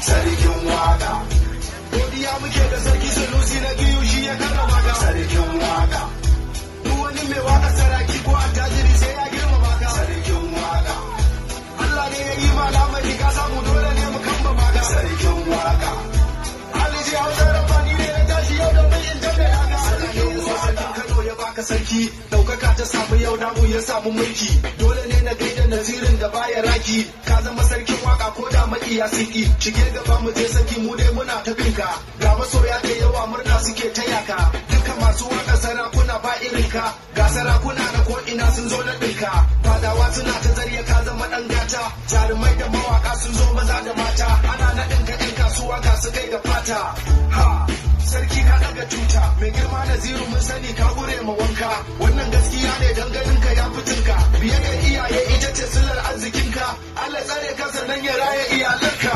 sarkin waka. Godiya muke da sarki Sanusi na biyu shi ya karrama ka sarkin waka. Duk wani mai waka saraki ko attajiri sai ya girmama ka sarkin waka. Allah ne ya yi malamari ka samu dole ne mu kamba maka sarkin waka. Aliji Hausa Rabbani ne na tashi yau da mai in tabbata ka sarkin waka. Kano ya baka sarki daukaka ta samu yau namu ya samu mulki. Dole ne na gaida nazirin da baya raki ka zama sarkin waka ko da makiya siki shige gaba mu je saki mu dai muna ta binka ga masoya da yawa murna suke taya ka duka masu waka sarakuna ba irin ka ga sarakuna na ko ina sun zo na dinka fadawa suna ta zariya ka zama dan gata jarumai da mawaka sun zo maza da mata ana na dinka ɗan kasuwa ga su kai ga fata ha sarki ka daga tuta mai girma naziru mun sani ka gure ma wanka wannan gaskiya ne ganin ka ya fitinka biye da iyaye ita ce silar arzikinka Allah tsare ka sannan ya raya iyalanka